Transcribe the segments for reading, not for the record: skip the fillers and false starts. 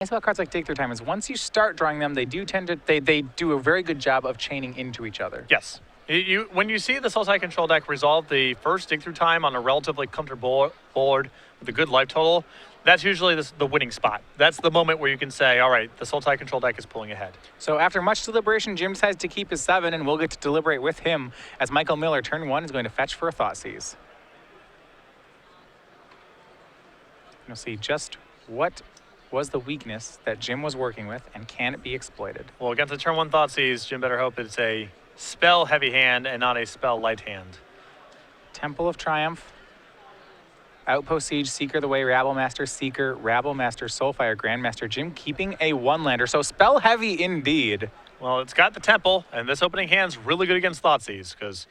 Nice about cards like Dig Through Time is once you start drawing them, they do tend to they do a very good job of chaining into each other. Yes. When you see the Sultai control deck resolve the first Dig Through Time on a relatively comfortable board with a good life total, that's usually the winning spot. That's the moment where you can say, all right, the Sultai control deck is pulling ahead. So after much deliberation, Jim decides to keep his 7, and we'll get to deliberate with him as Michael Miller, turn 1, is going to fetch for a Thoughtseize. You'll see just what was the weakness that Jim was working with, and can it be exploited? Well, against the turn 1 Thoughtseize, Jim better hope it's a spell heavy hand and not a spell light hand. Temple of Triumph, Outpost Siege, Seeker the Way, Rabblemaster, Seeker, Rabblemaster, Soulfire, Grandmaster. Jim keeping a 1-lander, so spell heavy indeed. Well, it's got the Temple, and this opening hand's really good against Thoughtseize, because,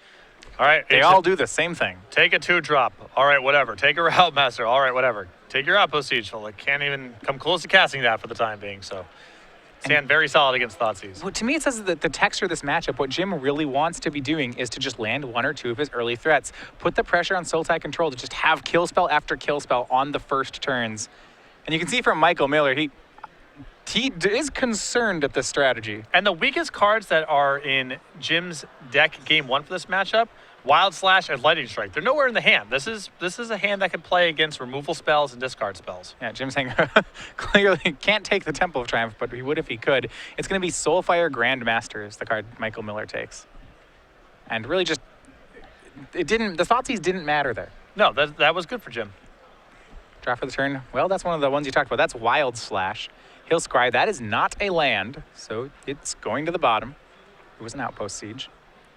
all right. They all do the same thing. Take a 2-drop, all right, whatever. Take a Rabblemaster, all right, whatever. Take your Outpost Siege, so I can't even come close to casting that for the time being, so. Stand very solid against Thoughtseize. Well, to me, it says that the texture of this matchup, what Jim really wants to be doing is to just land 1 or 2 of his early threats. Put the pressure on Sultai control to just have kill spell after kill spell on the first turns. And you can see from Michael Miller, he is concerned at this strategy. And the weakest cards that are in Jim's deck game 1 for this matchup, Wild Slash and Lightning Strike. They're nowhere in the hand. This is a hand that can play against removal spells and discard spells. Yeah, Jim's saying clearly can't take the Temple of Triumph, but he would if he could. It's going to be Soulfire Grandmaster is the card Michael Miller takes. And really just, the Thoughtseize didn't matter there. No, that was good for Jim. Draw for the turn. Well, that's one of the ones you talked about. That's Wild Slash. He'll scry. That is not a land, so it's going to the bottom. It was an Outpost Siege.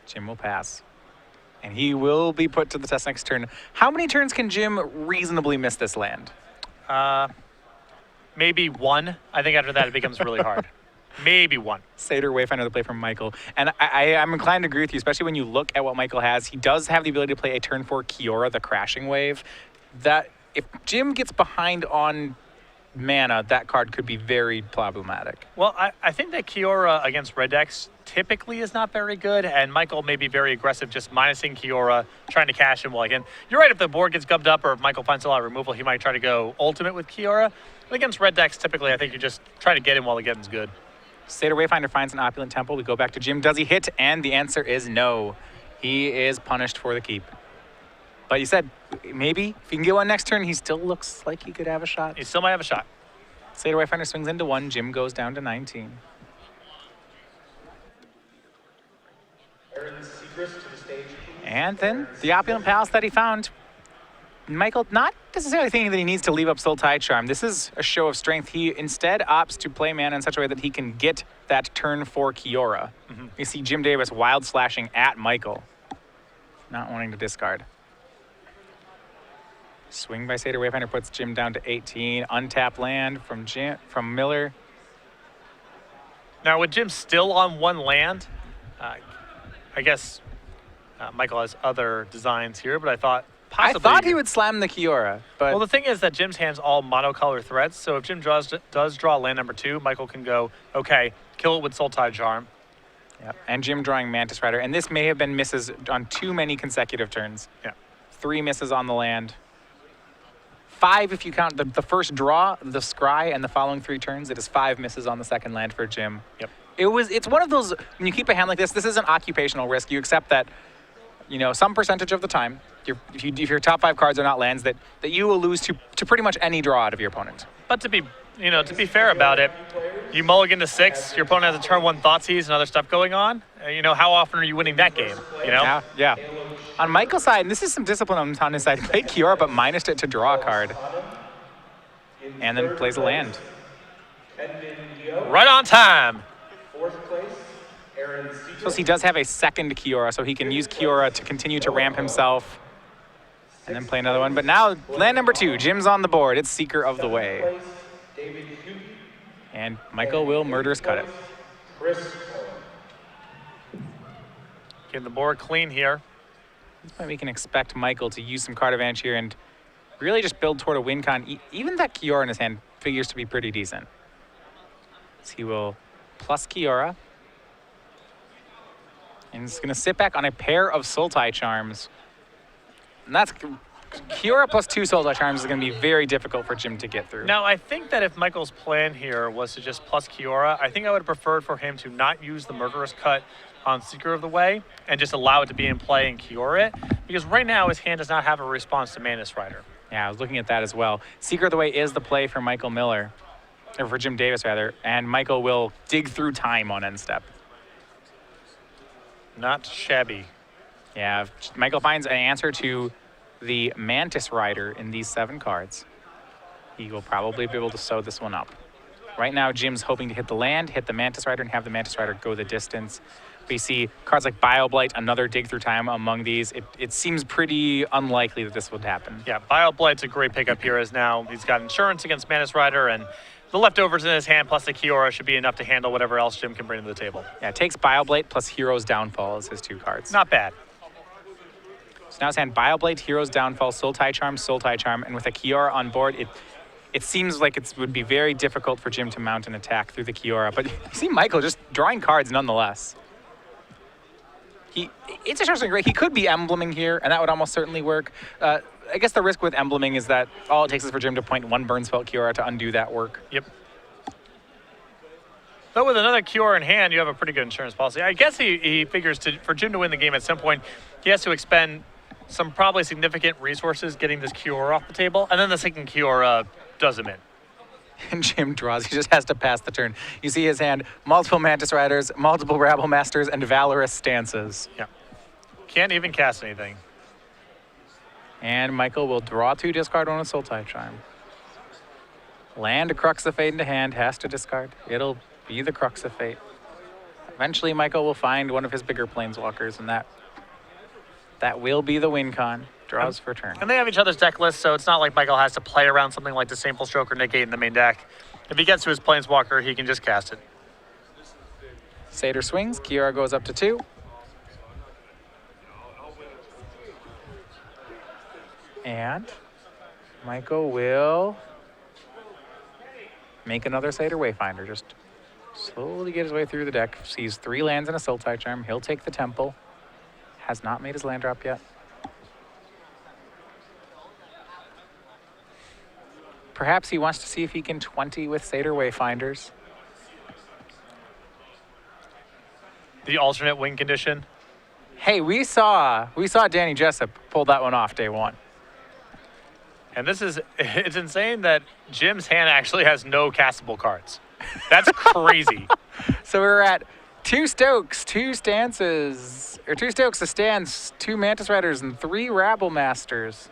Jim will pass. And he will be put to the test next turn. How many turns can Jim reasonably miss this land? Maybe 1. I think after that it becomes really hard. Maybe 1. Satyr Wayfinder, the play from Michael. And I'm inclined to agree with you, especially when you look at what Michael has. He does have the ability to play a turn 4 Kiora, the Crashing Wave. That if Jim gets behind on mana, that card could be very problematic. Well, I think that Kiora against red decks typically is not very good, and Michael may be very aggressive just minusing Kiora, trying to cash him. Well, again, you're right, if the board gets gubbed up or if Michael finds a lot of removal, he might try to go ultimate with Kiora. But against red decks, typically, I think you just try to get him while the getting's good. Satyr Wayfinder finds an Opulent Temple. We go back to Jim. Does he hit? And the answer is no. He is punished for the keep. But you said maybe if he can get one next turn, he still looks like he could have a shot. He still might have a shot. Satyr Wayfinder swings into 1. Jim goes down to 19. And then the Opulent Palace that he found. Michael not necessarily thinking that he needs to leave up Sultai Charm. This is a show of strength. He instead opts to play mana in such a way that he can get that turn 4 Kiora. You see Jim Davis wild slashing at Michael, not wanting to discard. Swing by Satyr Wayfinder puts Jim down to 18. Untapped land from Miller. Now with Jim still on 1 land, I guess Michael has other designs here, but I thought possibly... I thought he would slam the Kiora, but... Well, the thing is that Jim's hand's all monocolor threats, so if Jim does draw land number 2, Michael can go, okay, kill it with Sultai Charm. Yep. And Jim drawing Mantis Rider, and this may have been misses on too many consecutive turns. Yeah. 3 misses on the land. 5 if you count the first draw, the scry, and the following 3 turns. It is 5 misses on the second land for Jim. Yep. It's one of those, when you keep a hand like this is an occupational risk. You accept that, you know, some percentage of the time, if your top 5 cards are not lands, that you will lose to pretty much any draw out of your opponent. But to be fair about it, you mulligan to 6, your opponent has a turn 1 Thoughtseize and other stuff going on. How often are you winning that game? Yeah. On Michael's side, and this is some discipline on his side, he played Kiora but minused it to draw a card. And then plays a land. Right on time. So he does have a second Kiora, so he can use Kiora to continue to ramp himself and then play another one. But now, land number 2, Jim's on the board. It's Seeker of the Way. And Michael will murderous cut it. Getting the board clean here. At this point, we can expect Michael to use some card advantage here and really just build toward a win con. Even that Kiora in his hand figures to be pretty decent. So he will plus Kiora. And he's going to sit back on a pair of Sultai Charms. And that's Kiora plus 2 Sultai Charms is going to be very difficult for Jim to get through. Now, I think that if Michael's plan here was to just plus Kiora, I think I would have preferred for him to not use the Murderous Cut on Seeker of the Way and just allow it to be in play and Kiora it, because right now his hand does not have a response to Mantis Rider. Yeah, I was looking at that as well. Seeker of the Way is the play for Michael Miller, or for Jim Davis rather, and Michael will dig through time on end step. Not shabby. Yeah, if Michael finds an answer to the Mantis Rider in these 7 cards, he will probably be able to sew this one up. Right now, Jim's hoping to hit the land, hit the Mantis Rider, and have the Mantis Rider go the distance. We see cards like BioBlight, another dig through time among these. It seems pretty unlikely that this would happen. Yeah, BioBlight's a great pickup here, as now he's got insurance against Mantis Rider, and the leftovers in his hand plus the Kiora should be enough to handle whatever else Jim can bring to the table. Yeah, it takes BioBlight plus Hero's Downfall as his 2 cards. Not bad. So now his hand BioBlight, Hero's Downfall, Sultai Charm, and with a Kiora on board, it seems like it would be very difficult for Jim to mount an attack through the Kiora. But you see Michael just drawing cards nonetheless. It's interesting, right? He could be embleming here, and that would almost certainly work. I guess the risk with embleming is that all it takes is for Jim to point 1 Burnspelt Kiora to undo that work. Yep. But with another Kiora in hand, you have a pretty good insurance policy. I guess he figures for Jim to win the game at some point, he has to expend some probably significant resources getting this Kiora off the table, and then the second Kiora does him in. And Jim draws. He just has to pass the turn. You see his hand, multiple Mantis Riders, multiple Rabble Masters, and Valorous Stances. Yeah. Can't even cast anything. And Michael will draw 2, discard 1 with Sultai Charm. Land a Crux of Fate into hand, has to discard. It'll be the Crux of Fate. Eventually, Michael will find one of his bigger Planeswalkers, and that will be the win con. Draws for turn. And they have each other's deck lists, so it's not like Michael has to play around something like Disdainful Stroke or Negate in the main deck. If he gets to his Planeswalker, he can just cast it. Satyr swings. Kiora goes up to 2. And Michael will make another Satyr Wayfinder. Just slowly get his way through the deck. Sees 3 lands and a Sultai Charm. He'll take the Temple. Has not made his land drop yet. Perhaps he wants to see if he can 20 with Satyr Wayfinders. The alternate win condition. Hey, we saw Danny Jessup pull that one off day 1. And it's insane that Jim's hand actually has no castable cards. That's crazy. So we're at 2 Stokes, 2 Stances, or 2 Stokes, a Stance, 2 Mantis Riders, and 3 Rabble Masters.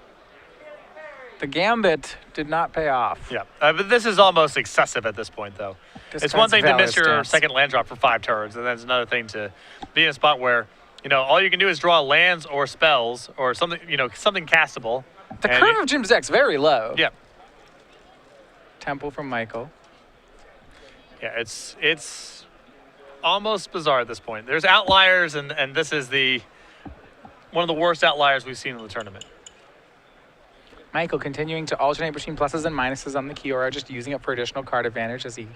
The Gambit did not pay off. Yeah, but this is almost excessive at this point, though. It's one thing to miss your second land drop for 5 turns, and then it's another thing to be in a spot where, all you can do is draw lands or spells or something, something castable. The curve of Jim's deck's very low. Yeah. Temple from Michael. Yeah, it's almost bizarre at this point. There's outliers, and this is one of the worst outliers we've seen in the tournament. Michael continuing to alternate between pluses and minuses on the Kiora, just using it for additional card advantage as he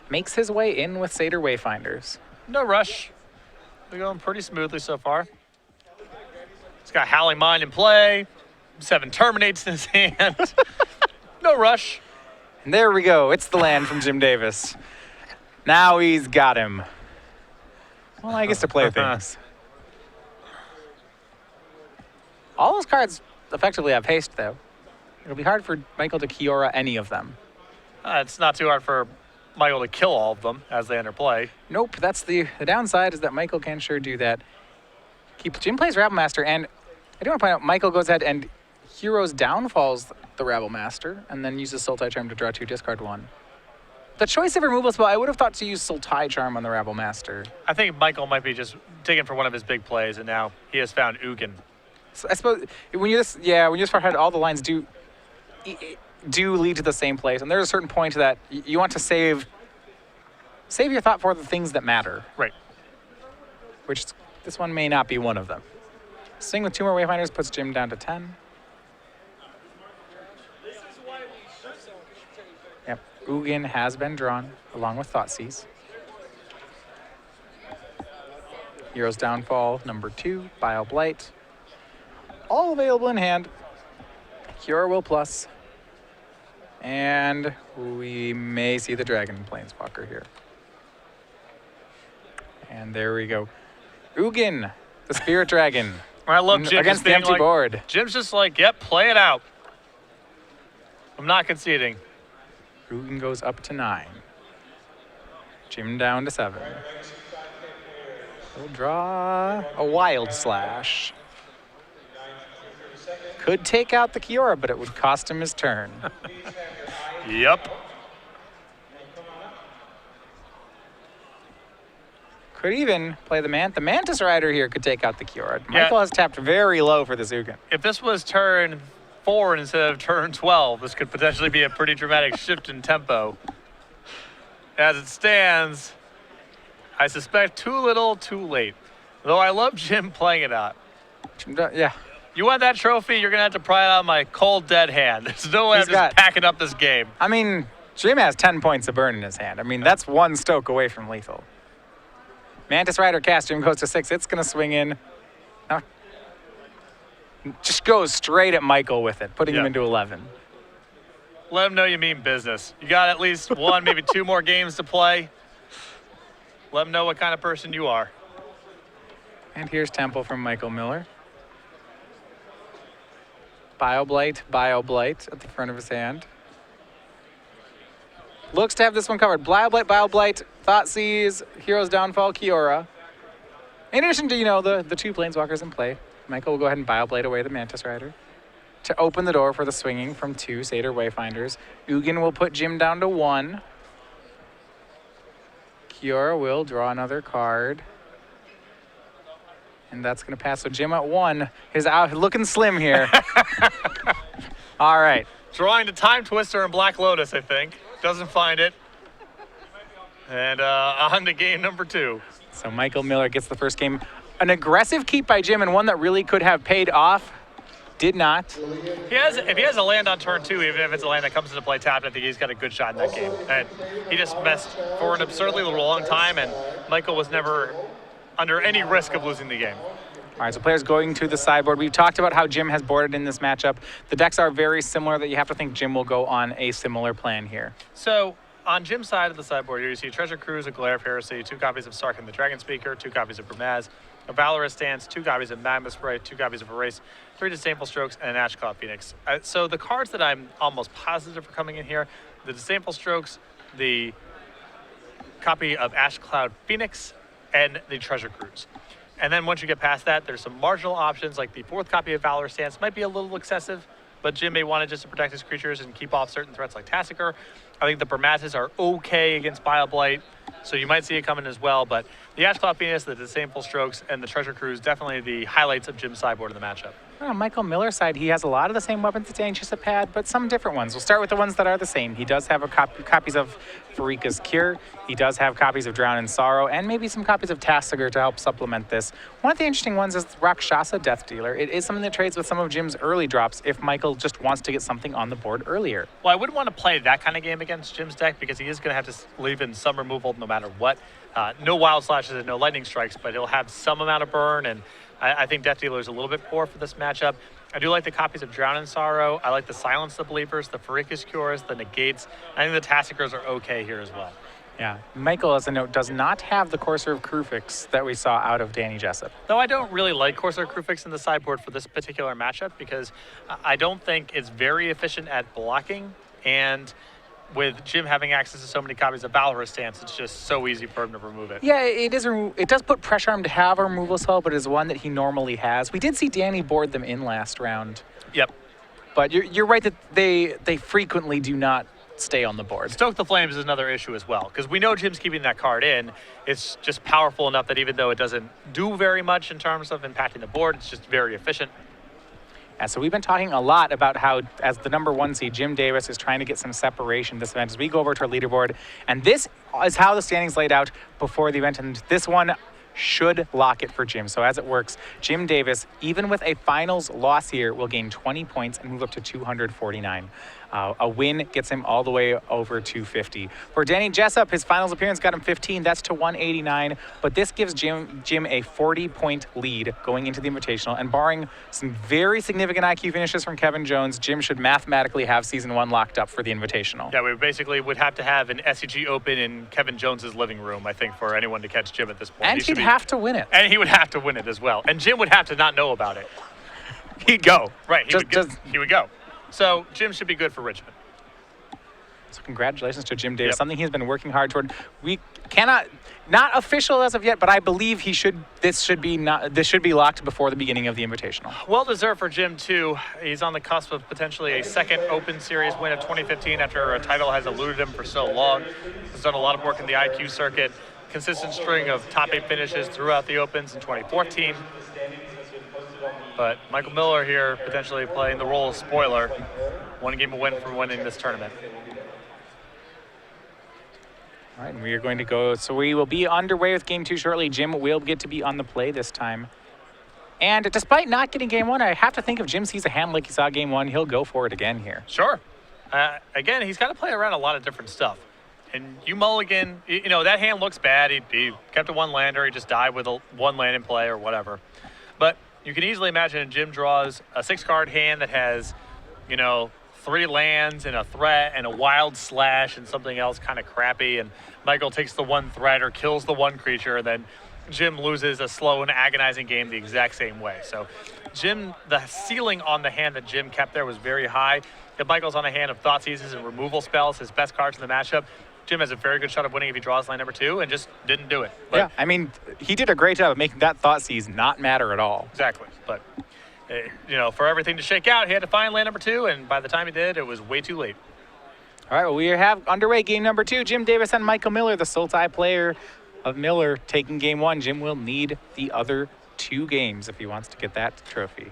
makes his way in with Satyr Wayfinders. No rush. They're going pretty smoothly so far. He's got Howling Mind in play. 7 Terminates in his hand. No rush. And there we go. It's the land from Jim Davis. Now he's got him. Well, I guess to play things. All those cards effectively have haste, though. It'll be hard for Michael to Kiora any of them. It's not too hard for Michael to kill all of them as they enter play. Nope, that's the downside is that Michael can sure do that. Jim plays Rabble Master, and I do want to point out Michael goes ahead and Heroes Downfalls the Rabble Master, and then uses Sultai Charm to draw 2, discard 1. The choice of removal spell, I would have thought to use Sultai Charm on the Rabble Master. I think Michael might be just digging for one of his big plays, and now he has found Ugin. So I suppose when you just far ahead, all the lines do lead to the same place, and there's a certain point that you want to save your thought for the things that matter. Right. Which this one may not be one of them. Swing with 2 more Wayfinders puts Jim down to 10. Yep, Ugin has been drawn along with Thoughtseize. Heroes Downfall, number 2, BioBlight. All available in hand. Kiora will plus. And we may see the Dragon Planeswalker here. And there we go. Ugin, the Spirit Dragon. I love Jim against the empty board. Jim's just like, yep, play it out. I'm not conceding. Ugin goes up to 9. Jim down to 7. He'll draw a Wild Slash. Could take out the Kiora, but it would cost him his turn. Yep. Could even play the Mantis Rider here could take out the Kiora. Michael has tapped very low for this Ugin. If this was turn 4 instead of turn 12, this could potentially be a pretty dramatic shift in tempo. As it stands, I suspect too little, too late. Though I love Jim playing it out. Yeah. You want that trophy, you're going to have to pry it out of my cold, dead hand. There's no way I'm just packing up this game. I mean, Jim has 10 points of burn in his hand. I mean, that's one stoke away from lethal. Mantis Rider cast, Jim goes to 6. It's going to swing in. No. Just goes straight at Michael with it, putting him into 11. Let him know you mean business. You got at least 1, maybe 2 more games to play. Let him know what kind of person you are. And here's Temple from Michael Miller. Bioblight at the front of his hand. Looks to have this one covered. Bioblight, Thoughtseize, Hero's Downfall, Kiora. In addition to, the 2 Planeswalkers in play, Michael will go ahead and Bioblight away the Mantis Rider to open the door for the swinging from 2 Satyr Wayfinders. Ugin will put Jim down to 1. Kiora will draw another card. And that's going to pass. So Jim at 1 is out, looking slim here. All right. Drawing the Time Twister and Black Lotus, I think. Doesn't find it. And on to game number 2. So Michael Miller gets the first game. An aggressive keep by Jim and one that really could have paid off. Did not. If he has a land on turn 2, even if it's a land that comes into play tapped, I think he's got a good shot in that game. And he just messed for an absurdly long time, and Michael was never under any risk of losing the game. All right, so players going to the sideboard. We've talked about how Jim has boarded in this matchup. The decks are very similar that you have to think Jim will go on a similar plan here. So on Jim's side of the sideboard here, you see Treasure Cruise, a Glare of Heresy, 2 copies of Sarkhan the Dragon Speaker, 2 copies of Bramaz, a Valorous Stance, 2 copies of Magma Spray, 2 copies of Erase, 3 Disdainful Strokes, and an Ashclaw Phoenix. So the cards that I'm almost positive are coming in here, the Disdainful Strokes, the copy of Ashcloud Phoenix, and the Treasure Cruise. And then once you get past that, there's some marginal options, like the 4th copy of Valorous Stance might be a little excessive, but Jim may want it just to protect his creatures and keep off certain threats like Tassiker. I think the Bramazes are okay against Bioblight, so you might see it coming as well. But the Ashclaw Phoenix, the Disdainful Strokes, and the Treasure Cruise, definitely the highlights of Jim's sideboard in the matchup. On Michael Miller's side, he has a lot of the same weapons that Danny Jessup had, but some different ones. We'll start with the ones that are the same. He does have copies of Farika's Cure. He does have copies of Drown in Sorrow, and maybe some copies of Tassiger to help supplement this. One of the interesting ones is Rakshasa Death Dealer. It is something that trades with some of Jim's early drops if Michael just wants to get something on the board earlier. Well, I wouldn't want to play that kind of game against Jim's deck because he is going to have to leave in some removal no matter what. No Wild Slashes and no Lightning Strikes, but he'll have some amount of burn, and I think Death Dealer is a little bit poor for this matchup. I do like the copies of Drown in Sorrow. I like the Silence the Believers, the Farika's Cures, the Negates. I think the Tassikers are okay here as well. Yeah, Michael, as a note, does not have the Courser of Krufix that we saw out of Danny Jessup. Though I don't really like Courser of Krufix in the sideboard for this particular matchup because I don't think it's very efficient at blocking, and with Jim having access to so many copies of Valorous Stance, it's just so easy for him to remove it. Yeah, it does put pressure on him to have a removal spell, but it is one that he normally has. We did see Danny board them in last round. Yep. But you're right that they frequently do not stay on the board. Stoke the Flames is another issue as well, because we know Jim's keeping that card in. It's just powerful enough that even though it doesn't do very much in terms of impacting the board, it's just very efficient. And so we've been talking a lot about how, as the number 1 seed, Jim Davis is trying to get some separation this event as we go over to our leaderboard. And this is how the standings laid out before the event. And this one should lock it for Jim. So as it works, Jim Davis, even with a finals loss here, will gain 20 points and move up to 249. A win gets him all the way over 250. For Danny Jessup, his finals appearance got him 15. That's to 189. But this gives Jim a 40-point lead going into the Invitational. And barring some very significant IQ finishes from Kevin Jones, Jim should mathematically have Season 1 locked up for the Invitational. Yeah, we basically would have to have an SCG Open in Kevin Jones's living room, I think, for anyone to catch Jim at this point. And he'd have to win it. And he would have to win it as well. And Jim would have to not know about it. He'd go. Right, he would go. So Jim should be good for Richmond. So congratulations to Jim Davis, Yep. something he's been working hard toward. We cannot, not official as of yet, but I believe this should be locked before the beginning of the Invitational. Well deserved for Jim too. He's on the cusp of potentially a second Open Series win of 2015 after a title has eluded him for so long. He's done a lot of work in the IQ circuit, consistent string of top 8 finishes throughout the Opens in 2014. But Michael Miller here potentially playing the role of spoiler. One game of win from winning this tournament. All right, and we are going to go, so we will be underway with Game 2 shortly. Jim will get to be on the play this time. And despite not getting Game 1, I have to think if Jim sees a hand like he saw Game 1, he'll go for it again here. Sure. Again, he's got to play around a lot of different stuff. And you mulligan, that hand looks bad. He kept a one lander. He just died with a one land in play or whatever. But you can easily imagine Jim draws a 6-card hand that has, 3 lands and a threat and a wild slash and something else kind of crappy. And Michael takes the 1 threat or kills the 1 creature. And then Jim loses a slow and agonizing game the exact same way. So Jim, the ceiling on the hand that Jim kept there was very high. If Michael's on a hand of Thought Seizes and removal spells, his best cards in the matchup, Jim has a very good shot of winning if he draws line number 2 and just didn't do it. But yeah, I mean, he did a great job of making that Thought Seize not matter at all. Exactly. But, for everything to shake out, he had to find land number 2, and by the time he did, it was way too late. All right, well, we have underway game number 2. Jim Davis and Michael Miller, the sole tie player of Miller, taking Game 1. Jim will need the other 2 games if he wants to get that trophy.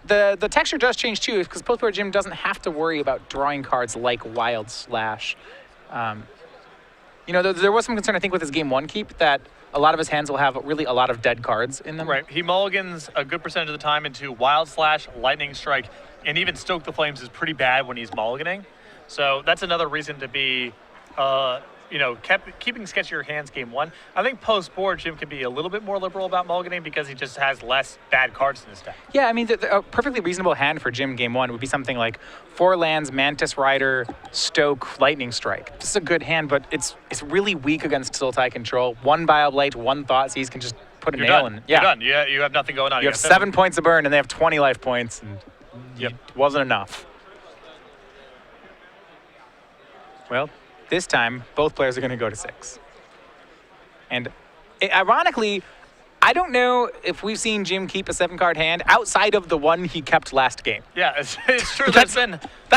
The texture does change too, because post player Jim doesn't have to worry about drawing cards like Wild Slash. There was some concern, I think, with his Game 1 keep that a lot of his hands will have really a lot of dead cards in them. Right. He mulligans a good percentage of the time into Wild Slash, Lightning Strike, and even Stoke the Flames is pretty bad when he's mulliganing. So that's another reason to be, keeping sketchier hands Game 1. I think post-board, Jim can be a little bit more liberal about mulliganing because he just has less bad cards in his deck. Yeah, I mean, a perfectly reasonable hand for Jim Game 1 would be something like 4 lands, Mantis Rider, Stoke, Lightning Strike. This is a good hand, but it's really weak against Sultai control. 1 Bioblight, 1 Thoughtseize can just put a nail in. Yeah. You're done. You have nothing going on. You have 7 points of burn, and they have 20 life points, and Yep. it wasn't enough. Well, this time, both players are going to go to 6. And ironically, I don't know if we've seen Jim keep a 7-card hand outside of the one he kept last game. Yeah, it's true. That's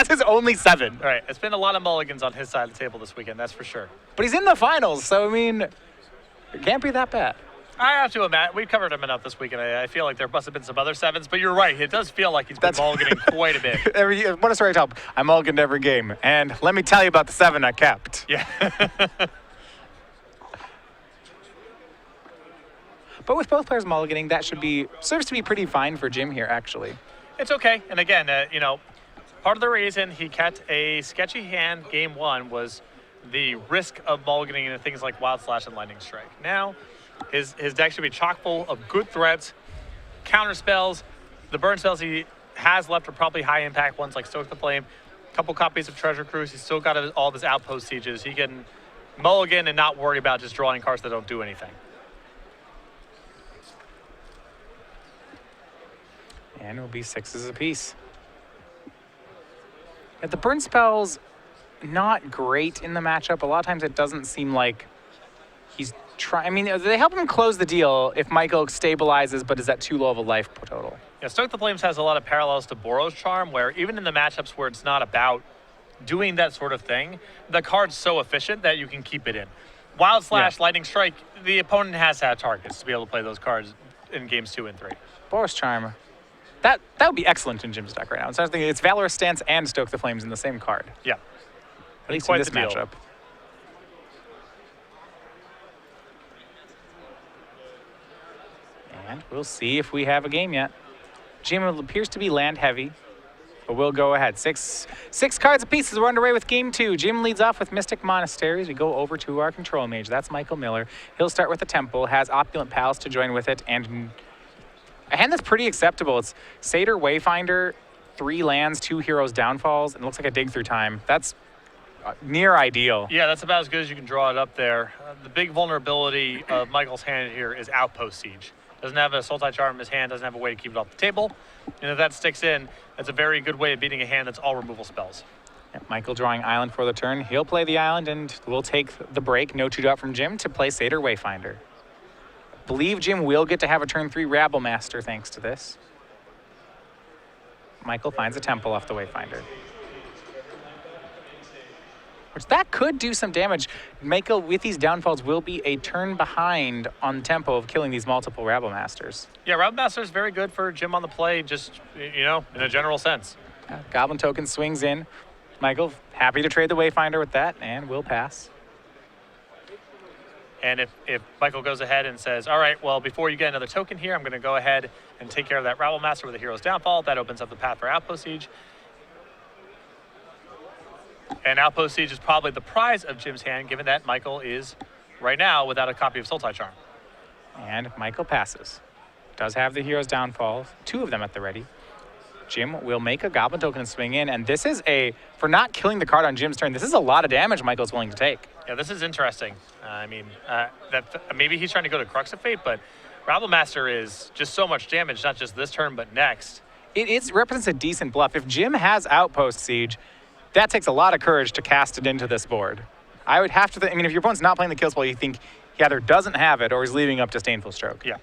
his only 7. All right, it's been a lot of mulligans on his side of the table this weekend, that's for sure. But he's in the finals, so, I mean, it can't be that bad. I have to imagine, we've covered him enough this weekend. I feel like there must have been some other 7s, but you're right. It does feel like he's been mulliganing quite a bit. What a story to tell. I mulliganed every game, and let me tell you about the 7 I kept. Yeah. But with both players mulliganing, that serves to be pretty fine for Jim here, actually. It's okay. And again, part of the reason he kept a sketchy hand Game 1 was the risk of mulliganing into things like Wild Slash and Lightning Strike. Now, his deck should be chock full of good threats, counter spells. The burn spells he has left are probably high impact ones like Stoke the Flame. A couple copies of Treasure Cruise. He's still got all of his outpost sieges. He can mulligan and not worry about just drawing cards that don't do anything. And it will be 6s apiece. The burn spells, not great in the matchup. A lot of times it doesn't seem like he's trying. I mean, they help him close the deal if Michael stabilizes but is at too low of a life total. Yeah, Stoke the Flames has a lot of parallels to Boros Charm, where even in the matchups where it's not about doing that sort of thing, the card's so efficient that you can keep it in. Wild Slash, Lightning Strike, the opponent has to have targets to be able to play those cards in games 2 and 3. Boros Charm. That would be excellent in Jim's deck right now. So I was thinking it's Valorous Stance and Stoke the Flames in the same card. Yeah. At least quite in this the deal. matchup. And we'll see if we have a game yet. Jim appears to be land heavy, but we'll go ahead. Six cards apiece as we're underway with game 2. Jim leads off with Mystic Monasteries. We go over to our control mage. That's Michael Miller. He'll start with the Temple, has Opulent Pals to join with it, and a hand that's pretty acceptable. It's Satyr Wayfinder, 3 lands, 2 heroes downfalls, and it looks like a dig through time. That's near ideal. Yeah, that's about as good as you can draw it up there. The big vulnerability of Michael's hand here is Outpost Siege. Doesn't have a Sultai Charm in his hand, doesn't have a way to keep it off the table. And if that sticks in, that's a very good way of beating a hand that's all removal spells. Yeah, Michael drawing Island for the turn. He'll play the Island, and we'll take the break. No 2-drop from Jim to play Satyr Wayfinder. Believe Jim will get to have a turn 3 Rabble Master thanks to this. Michael finds a Temple off the Wayfinder. Which that could do some damage. Michael, with these downfalls, will be a turn behind on the tempo of killing these multiple Rabble Masters. Yeah, Rabble Master is very good for Jim on the play, just, you know, in a general sense. Goblin token swings in. Michael, happy to trade the Wayfinder with that, and will pass. And if Michael goes ahead and says, all right, well, before you get another token here, I'm going to go ahead and take care of that Rabble Master with a Hero's Downfall. That opens up the path for Outpost Siege. And Outpost Siege is probably the prize of Jim's hand, given that Michael is, right now, without a copy of Sultai Charm. And Michael passes. Does have the Hero's Downfall, 2 of them at the ready. Jim will make a Goblin token and swing in, and this is for not killing the card on Jim's turn, this is a lot of damage Michael's willing to take. Yeah, this is interesting. Maybe he's trying to go to Crux of Fate, but Rabble Master is just so much damage, not just this turn, but next. It represents a decent bluff. If Jim has Outpost Siege, that takes a lot of courage to cast it into this board. I would have to, if your opponent's not playing the kill spell, you think he either doesn't have it or he's leaving up Disdainful Stroke. Yeah.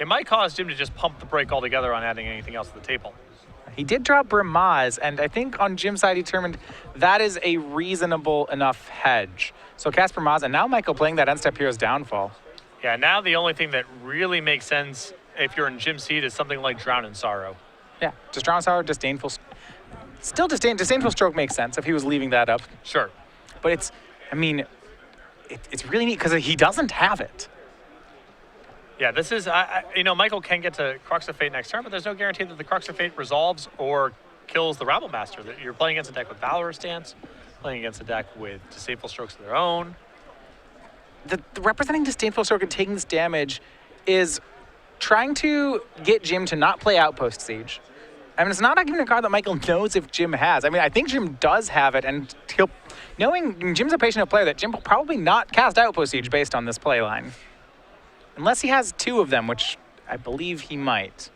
It might cause Jim to just pump the brake altogether on adding anything else to the table. He did draw Brimaz, and I think on Jim's side he determined that is a reasonable enough hedge. So cast Brimaz, and now Michael playing that end-step Hero's Downfall. Yeah, now the only thing that really makes sense if you're in Jim's seat is something like Drown in Sorrow. Yeah, just Drown in Sorrow, Disdainful. Still Disdainful Stroke makes sense if he was leaving that up. Sure. But it's really neat because he doesn't have it. Yeah, this is, Michael can get to Crux of Fate next turn, but there's no guarantee that the Crux of Fate resolves or kills the Rabble Master. You're playing against a deck with Valorous Stance, playing against a deck with Disdainful Strokes of their own. The representing Disdainful Stroke and taking this damage is trying to get Jim to not play Outpost Siege. It's not even a card that Michael knows if Jim has. I think Jim does have it, and knowing Jim's a patient player, that Jim will probably not cast Outpost Siege based on this play line. Unless he has 2 of them, which I believe he might.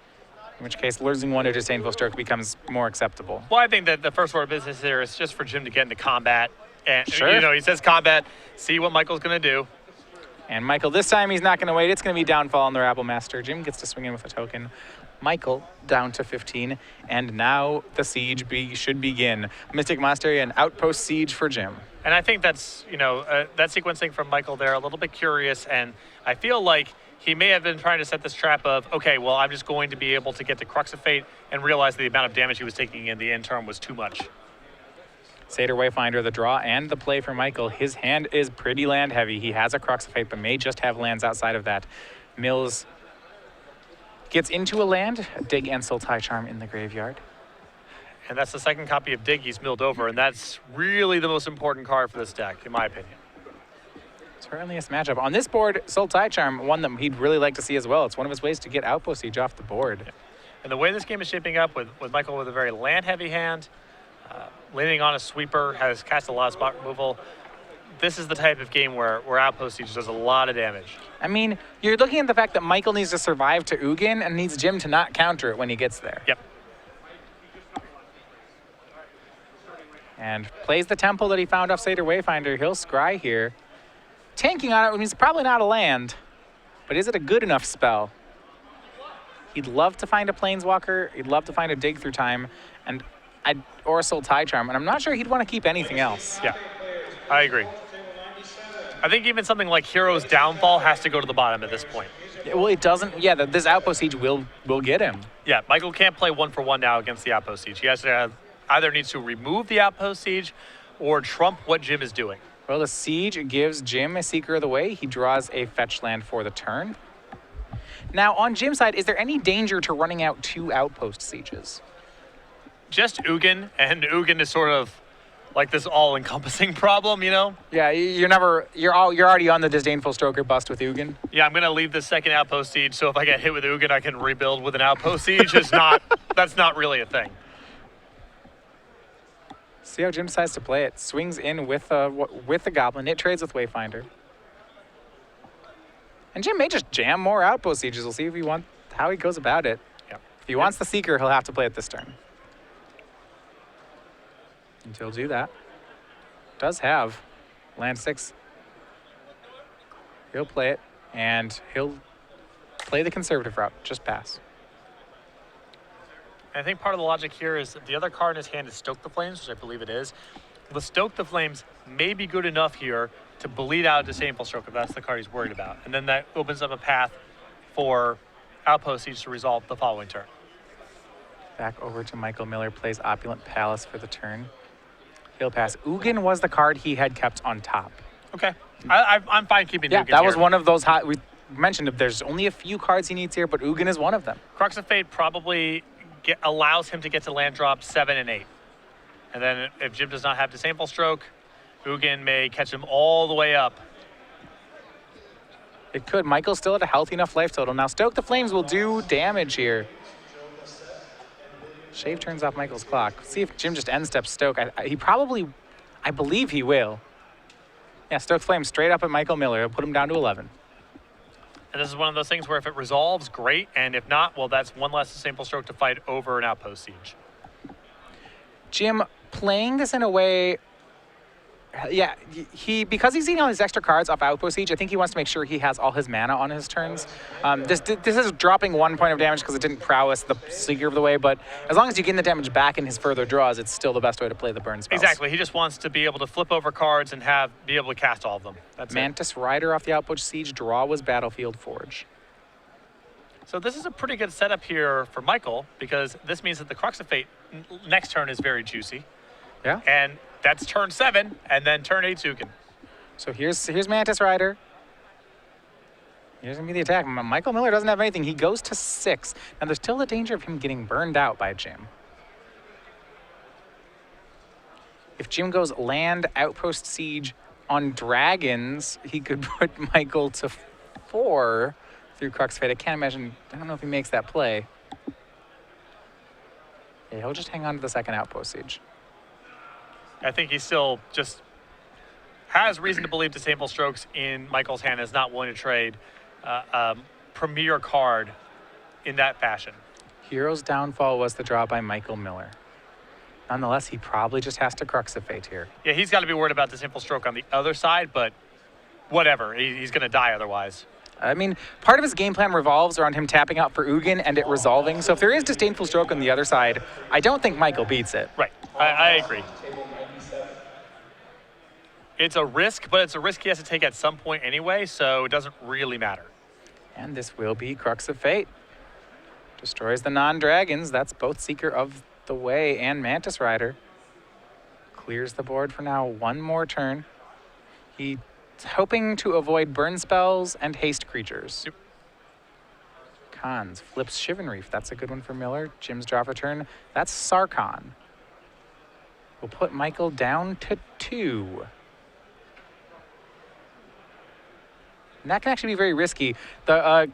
In which case, losing 1 to Disdainful Stroke becomes more acceptable. Well, I think that the first order of business here is just for Jim to get into combat. And, sure. He says combat, see what Michael's going to do. And Michael, this time he's not going to wait. It's going to be Downfall on the Rabble Master. Jim gets to swing in with a token. Michael down to 15, and now the siege should begin. Mystic Monastery and Outpost Siege for Jim. And I think that's, that sequencing from Michael there, a little bit curious, and I feel like he may have been trying to set this trap of, okay, well, I'm just going to be able to get to Crux of Fate and realize the amount of damage he was taking in the end turn was too much. Satyr Wayfinder, the draw and the play for Michael. His hand is pretty land heavy. He has a Crux of Fate, but may just have lands outside of that. Mills gets into a land, a Dig and Sultai Charm in the graveyard. And that's the second copy of Dig he's milled over, and that's really the most important card for this deck, in my opinion. Certainly a matchup. On this board, Sultai Charm, one that he'd really like to see as well. It's one of his ways to get Outpost Siege off the board. Yeah. And the way this game is shaping up with Michael with a very land-heavy hand, leaning on a sweeper, has cast a lot of spot removal, this is the type of game where Outpost Siege does a lot of damage. You're looking at the fact that Michael needs to survive to Ugin and needs Jim to not counter it when he gets there. Yep. And plays the temple that he found off Satyr Wayfinder. He'll scry here. Tanking on it means probably not a land, but is it a good enough spell? He'd love to find a Planeswalker. He'd love to find a Dig Through Time, or a Sultai Charm, and I'm not sure he'd want to keep anything else. Yeah, I agree. I think even something like Hero's Downfall has to go to the bottom at this point. Well, it doesn't. Yeah, this Outpost Siege will get him. Yeah, Michael can't play 1-for-1 now against the Outpost Siege. He has to either needs to remove the Outpost Siege or trump what Jim is doing. Well, the Siege gives Jim a Seeker of the Way. He draws a fetch land for the turn. Now, on Jim's side, is there any danger to running out 2 outpost sieges? Just Ugin, and Ugin is sort of like this all-encompassing problem, you know? Yeah, you're already on the disdainful stroker bust with Ugin. Yeah, I'm gonna leave the second outpost siege, so if I get hit with Ugin, I can rebuild with an outpost siege. That's not really a thing. See how Jim decides to play it. Swings in with the Goblin. It trades with Wayfinder. And Jim may just jam more outpost sieges. We'll see if how he goes about it. Yeah. If he wants the Seeker, he'll have to play it this turn. And he'll do that. Does have land 6. He'll play it, and he'll play the conservative route. Just pass. I think part of the logic here is the other card in his hand is Stoke the Flames, which I believe it is. The Stoke the Flames may be good enough here to bleed out Disdainful Stroke if that's the card he's worried about. And then that opens up a path for Outpost Siege to resolve the following turn. Back over to Michael Miller, plays Opulent Palace for the turn. He'll pass. Ugin was the card he had kept on top. Okay. I'm fine keeping Ugin that was here. one of those we mentioned. There's only a few cards he needs here, but Ugin is one of them. Crux of Fate probably allows him to get to land drop 7 and 8. And then if Jim does not have Disdainful Stroke, Ugin may catch him all the way up. It could. Michael's still at a healthy enough life total. Now Stoke the Flames will do damage here. Shave turns off Michael's clock. See if Jim just end steps Stoke. I believe he will. Yeah, Stoke Flames straight up at Michael Miller. He'll put him down to 11. And this is one of those things where if it resolves, great. And if not, well, that's one less Disdainful Stroke to fight over an Outpost Siege. Jim playing this in a way, yeah, because he's eating all his extra cards off Outpost Siege, I think he wants to make sure he has all his mana on his turns. This is dropping 1 point of damage because it didn't prowess the Seeker of the Way, but as long as you gain the damage back in his further draws, it's still the best way to play the burn spells. Exactly. He just wants to be able to flip over cards and be able to cast all of them. That's Mantis Rider off the Outpost Siege. Draw was Battlefield Forge. So this is a pretty good setup here for Michael because this means that the Crux of Fate next turn is very juicy. Yeah. And that's turn 7, and then turn 8 Ugin. So here's Mantis Rider. Here's going to be the attack. Michael Miller doesn't have anything. He goes to 6. Now, there's still the danger of him getting burned out by Jim. If Jim goes land, Outpost Siege on Dragons, he could put Michael to 4 through Crux Fate. I don't know if he makes that play. Yeah, he'll just hang on to the second Outpost Siege. I think he still just has reason to believe Disdainful Strokes in Michael's hand is not willing to trade a premier card in that fashion. Hero's Downfall was the draw by Michael Miller. Nonetheless, he probably just has to Crux of Fate here. Yeah, he's got to be worried about Disdainful Stroke on the other side, but whatever. He's going to die otherwise. I mean, part of his game plan revolves around him tapping out for Ugin and it resolving. So if there is Disdainful Stroke on the other side, I don't think Michael beats it. Right. I agree. It's a risk, but it's a risk he has to take at some point anyway, so it doesn't really matter. And this will be Crux of Fate. Destroys the non-dragons. That's both Seeker of the Way and Mantis Rider. Clears the board for now. One more turn. He's hoping to avoid burn spells and haste creatures. Yep. Cons flips Shivan Reef. That's a good one for Miller. Jim's draw for turn. That's Sarkhan. We'll put Michael down to 2. And that can actually be very risky. The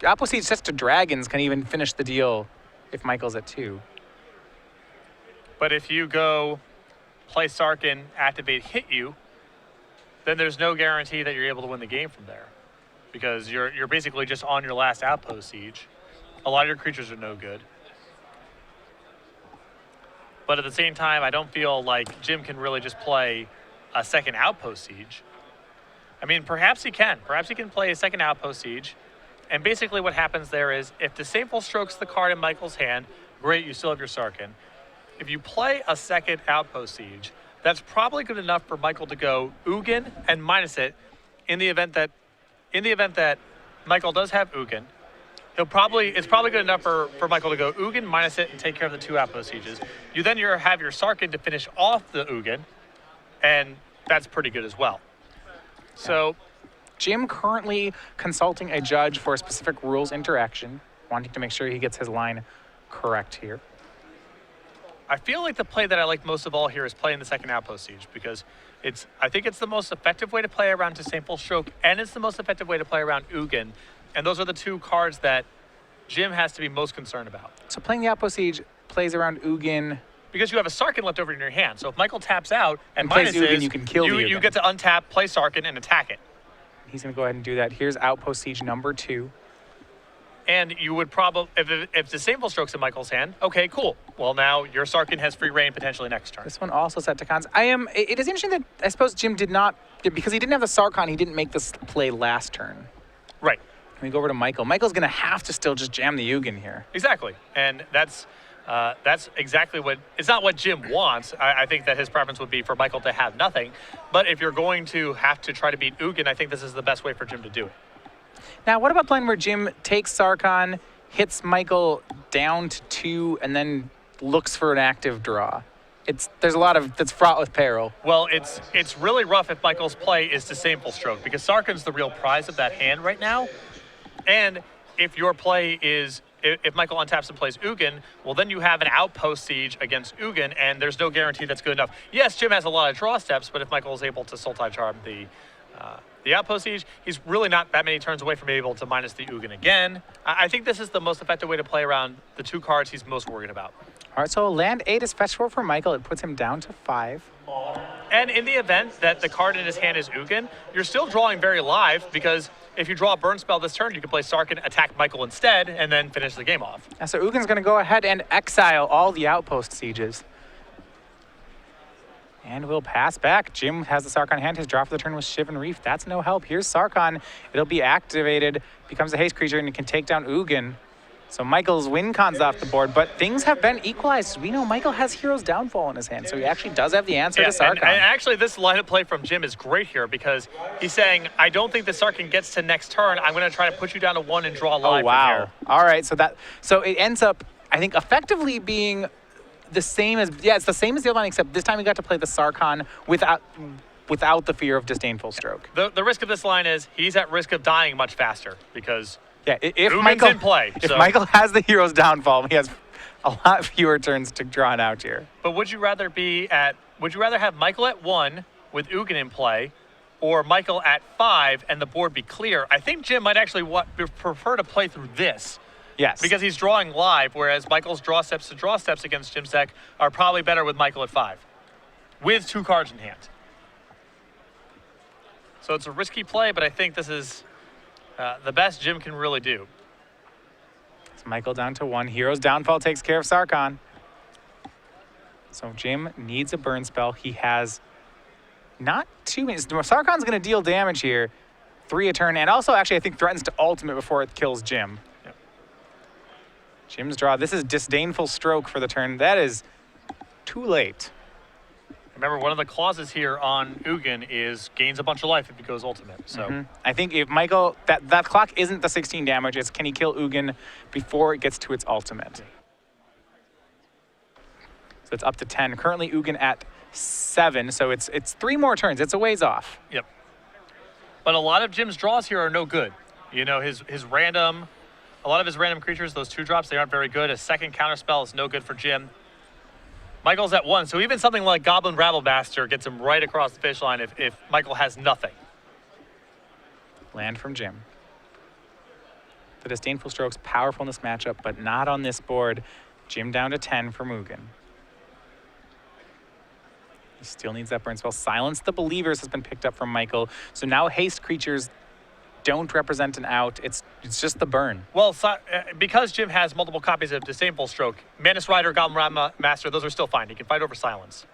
Outpost Siege sets to dragons can even finish the deal if Michael's at 2. But if you go play Sarkhan, activate, hit you, then there's no guarantee that you're able to win the game from there. Because you're basically just on your last Outpost Siege. A lot of your creatures are no good. But at the same time, I don't feel like Jim can really just play a second Outpost Siege. I mean, perhaps he can. Perhaps he can play a second Outpost Siege. And basically what happens there is, if Disdainful Stroke's the card in Michael's hand, great, you still have your Sarkhan. If you play a second Outpost Siege, that's probably good enough for Michael to go Ugin and minus it in the event that Michael does have Ugin. It's probably good enough for Michael to go Ugin, minus it, and take care of the 2 Outpost Sieges. You then have your Sarkhan to finish off the Ugin, and that's pretty good as well. So Jim currently consulting a judge for a specific rules interaction, wanting to make sure he gets his line correct here. I feel like the play that I like most of all here is playing the second Outpost Siege because I think it's the most effective way to play around Disdainful Stroke, and it's the most effective way to play around Ugin. And those are the two cards that Jim has to be most concerned about. So playing the Outpost Siege plays around Ugin. Because you have a Sarkhan left over in your hand. So if Michael taps out and plays minuses, Ugin, you can kill the Ugin. You get to untap, play Sarkhan, and attack it. He's going to go ahead and do that. Here's Outpost Siege number 2. And you would probably, if Disdainful Stroke's in Michael's hand, okay, cool. Well, now your Sarkhan has free reign potentially next turn. This one also set to cons. It is interesting that I suppose Jim did not, because he didn't have the Sarkhan, he didn't make this play last turn. Right. Let me go over to Michael. Michael's going to have to still just jam the Ugin here. Exactly. And that's exactly what, it's not what Jim wants. I think that his preference would be for Michael to have nothing. But if you're going to have to try to beat Ugin, I think this is the best way for Jim to do it. Now, what about playing where Jim takes Sarkhan, hits Michael down to 2, and then looks for an active draw? There's a lot of, that's fraught with peril. Well, it's really rough if Michael's play is Disdainful Stroke, because Sarkhan's the real prize of that hand right now. And if your play is, if Michael untaps and plays Ugin, well, then you have an Outpost Siege against Ugin, and there's no guarantee that's good enough. Yes, Jim has a lot of draw steps, but if Michael is able to Sultai Charm the Outpost Siege, he's really not that many turns away from being able to minus the Ugin again. I think this is the most effective way to play around the two cards he's most worried about. All right, so land 8 is fetch 4 for Michael. It puts him down to 5. And in the event that the card in his hand is Ugin, you're still drawing very live, because if you draw a burn spell this turn, you can play Sarkhan, attack Michael instead, and then finish the game off. Yeah, so Ugin's going to go ahead and exile all the Outpost Sieges. And we'll pass back. Jim has the Sarkhan hand. His draw for the turn was Shivan Reef. That's no help. Here's Sarkhan. It'll be activated, becomes a haste creature, and it can take down Ugin. So Michael's win con's off the board, but things have been equalized. We know Michael has Hero's Downfall in his hand, so he actually does have the answer to Sarkhan. And actually, this line of play from Jim is great here, because he's saying, I don't think the Sarkhan gets to next turn. I'm going to try to put you down to 1 and draw live. Oh, wow. From here. All right, so it ends up, I think, effectively being the same as, it's the same as the other line, except this time we got to play the Sarkhan without the fear of Disdainful Stroke. The risk of this line is he's at risk of dying much faster, because if Ugin's in play. If Michael has the Hero's Downfall, he has a lot fewer turns to draw it out here. But would you rather have Michael at 1 with Ugin in play, or Michael at 5 and the board be clear? I think Jim might actually prefer to play through this. Yes. Because he's drawing live, whereas Michael's draw steps against Jim's deck are probably better with Michael at 5, with 2 cards in hand. So it's a risky play, but I think this is the best Jim can really do. It's Michael down to 1. Hero's Downfall takes care of Sarkhan. So Jim needs a burn spell. He has not too many. Sarkhan's going to deal damage here, 3 a turn, and also actually I think threatens to ultimate before it kills Jim. Yep. Jim's draw. This is Disdainful Stroke for the turn. That is too late. Remember, one of the clauses here on Ugin is gains a bunch of life if it goes ultimate. So I think if Michael, that clock isn't the 16 damage, it's can he kill Ugin before it gets to its ultimate. So it's up to 10. Currently Ugin at 7, so it's 3 more turns. It's a ways off. Yep. But a lot of Jim's draws here are no good. You know, a lot of his random creatures, those 2 drops, they aren't very good. A second counterspell is no good for Jim. Michael's at 1, so even something like Goblin Rabblemaster gets him right across the finish line if Michael has nothing. Land from Jim. The Disdainful Stroke's powerful in this matchup, but not on this board. Jim down to 10 for Mugen. He still needs that burn spell. Silence the Believers has been picked up from Michael, so now haste creatures don't represent an out. It's just the burn. Well, because Jim has multiple copies of Disdainful Stroke, Manus Rider, Goblin Master, those are still fine. He can fight over Silence.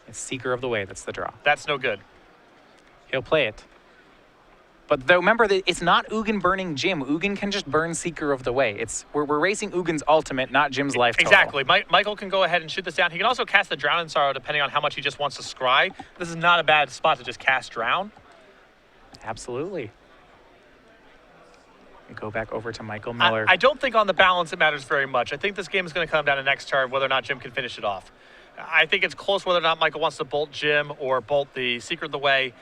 It's Seeker of the Way. That's the draw. That's no good. He'll play it. But though, remember that it's not Ugin burning Jim. Ugin can just burn Seeker of the Way. We're racing Ugin's ultimate, not Jim's life total. Exactly. Michael can go ahead and shoot this down. He can also cast the Drown in Sorrow depending on how much he just wants to scry. This is not a bad spot to just cast Drown. Absolutely. We go back over to Michael Miller. I don't think on the balance it matters very much. I think this game is going to come down to next turn whether or not Jim can finish it off. I think it's close whether or not Michael wants to bolt Jim or bolt the Secret of the Way.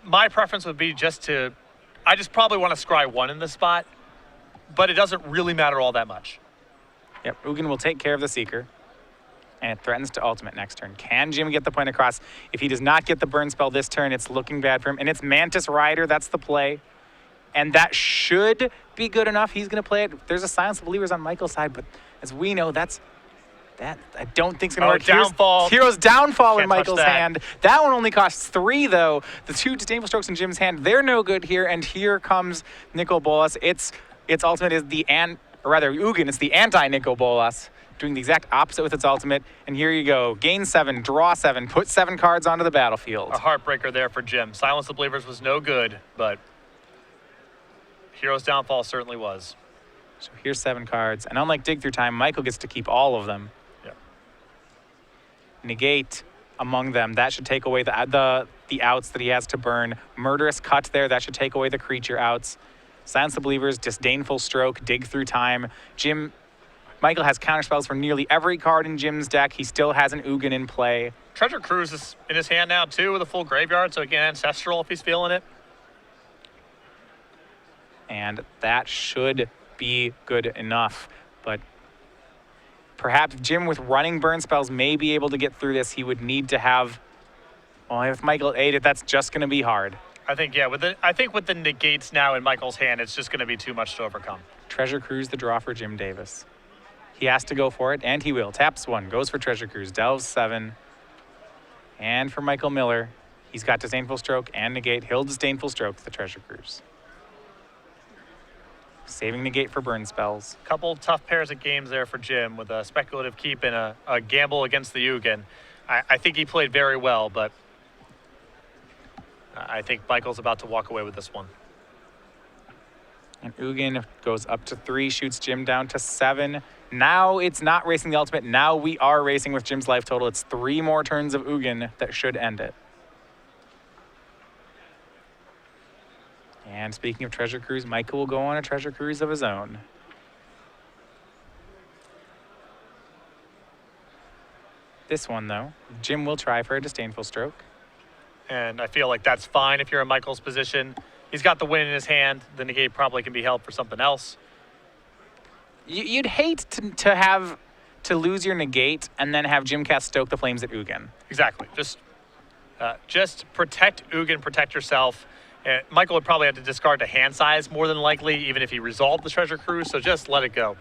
My preference would be I just probably want to scry 1 in this spot, but it doesn't really matter all that much. Yep, Ugin will take care of the Seeker. And it threatens to ultimate next turn. Can Jim get the point across? If he does not get the burn spell this turn, it's looking bad for him. And it's Mantis Rider, that's the play. And that should be good enough. He's going to play it. There's a Silence of Believers on Michael's side, but as we know, that I don't think is going to work. Downfall. Hero's Downfall in Can't touch Michael's that. hand. That one only costs 3, though. The 2 Disdainful Strokes in Jim's hand, they're no good here. And here comes Nicol Bolas. Its ultimate is Ugin, it's the anti-Nicol Bolas, doing the exact opposite with its ultimate. And here you go. Gain 7, draw 7, put 7 cards onto the battlefield. A heartbreaker there for Jim. Silence of Believers was no good, but Hero's Downfall certainly was. So here's 7 cards. And unlike Dig Through Time, Michael gets to keep all of them. Yep. Negate among them. That should take away the outs that he has to burn. Murderous Cut there. That should take away the creature outs. Silence the Believers, Disdainful Stroke, Dig Through Time. Michael has counterspells for nearly every card in Jim's deck. He still has an Ugin in play. Treasure Cruise is in his hand now, too, with a full graveyard, so again, Ancestral if he's feeling it. And that should be good enough. But perhaps Jim, with running burn spells, may be able to get through this. He would need to have... Well, if Michael ate it, that's just going to be hard. I think with the negates now in Michael's hand, it's just going to be too much to overcome. Treasure Cruise, the draw for Jim Davis. He has to go for it, and he will. Taps 1, goes for Treasure Cruise, delves 7. And for Michael Miller, he's got Disdainful Stroke and Negate. He'll Disdainful Stroke the Treasure Cruise. Saving Negate for burn spells. Couple tough pairs of games there for Jim with a speculative keep and a gamble against the Ugin. I think he played very well, but I think Michael's about to walk away with this one. And Ugin goes up to 3, shoots Jim down to 7. Now it's not racing the ultimate. Now we are racing with Jim's life total. It's 3 more turns of Ugin that should end it. And speaking of Treasure Cruise, Michael will go on a Treasure Cruise of his own. This one, though, Jim will try for a Disdainful Stroke. And I feel like that's fine if you're in Michael's position. He's got the win in his hand. The negate probably can be held for something else. You'd hate to lose your negate and then have Jim cast Stoke the Flames at Ugin. Exactly. Just protect Ugin, protect yourself. Michael would probably have to discard the hand size more than likely, even if he resolved the Treasure Cruise, so just let it go.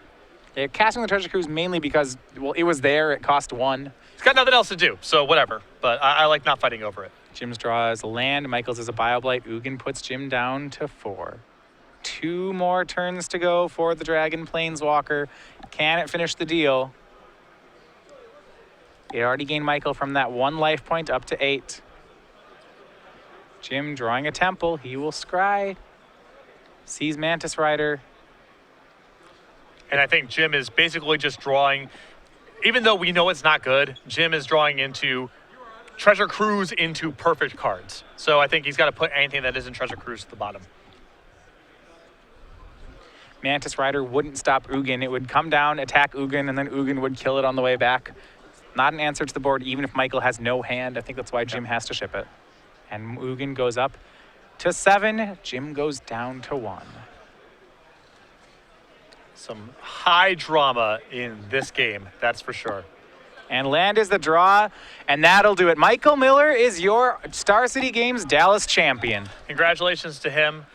Yeah, casting the Treasure Cruise mainly because, well, it was there, it cost 1. He's got nothing else to do, so whatever. But I like not fighting over it. Jim's draw is a land, Michael's is a Bioblight. Ugin puts Jim down to 4. 2 more turns to go for the Dragon Planeswalker. Can it finish the deal? It already gained Michael from that 1 life point up to 8. Jim drawing a temple. He will scry. Sees Mantis Rider. And I think Jim is basically just drawing, even though we know it's not good, Jim is drawing into Treasure Cruise into perfect cards. So I think he's got to put anything that isn't Treasure Cruise at the bottom. Mantis Rider wouldn't stop Ugin. It would come down, attack Ugin, and then Ugin would kill it on the way back. Not an answer to the board, even if Michael has no hand. I think that's why Jim has to ship it. And Ugin goes up to 7. Jim goes down to 1. Some high drama in this game, that's for sure. And land is the draw, and that'll do it. Michael Miller is your Star City Games Dallas champion. Congratulations to him.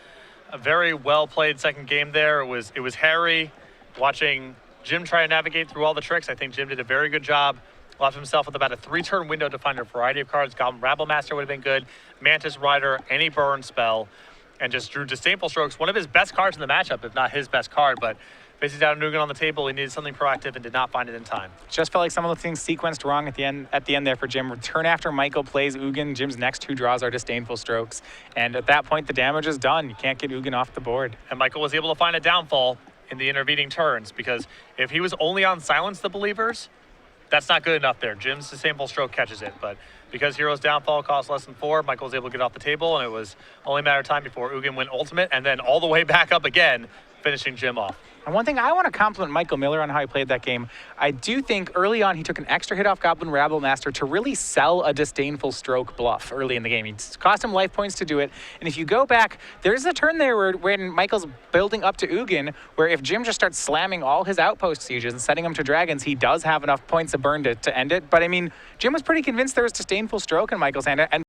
A very well played second game there. It was hairy. Watching Jim try to navigate through all the tricks, I think Jim did a very good job. Left himself with about a 3-turn window to find a variety of cards. Goblin Rabblemaster would have been good. Mantis Rider, any burn spell, and just drew Disdainful Strokes, one of his best cards in the matchup, if not his best card. But facing down Ugin on the table, he needed something proactive and did not find it in time. Just felt like some of the things sequenced wrong at the end there for Jim. Turn after Michael plays Ugin, Jim's next 2 draws are Disdainful Strokes. And at that point, the damage is done. You can't get Ugin off the board. And Michael was able to find a downfall in the intervening turns, because if he was only on Silence the Believers, that's not good enough there. Jim's Disdainful Stroke catches it, but because Hero's Downfall cost less than 4, Michael was able to get off the table, and it was only a matter of time before Ugin went ultimate, and then all the way back up again finishing Jim off. And one thing I want to compliment Michael Miller on how he played that game. I do think early on he took an extra hit off Goblin Rabble Master to really sell a disdainful stroke bluff early in the game. It cost him life points to do it. And if you go back, there's a turn there where when Michael's building up to Ugin, where if Jim just starts slamming all his outpost sieges and setting them to dragons, he does have enough points to burn to end it. But I mean, Jim was pretty convinced there was disdainful stroke in Michael's hand. And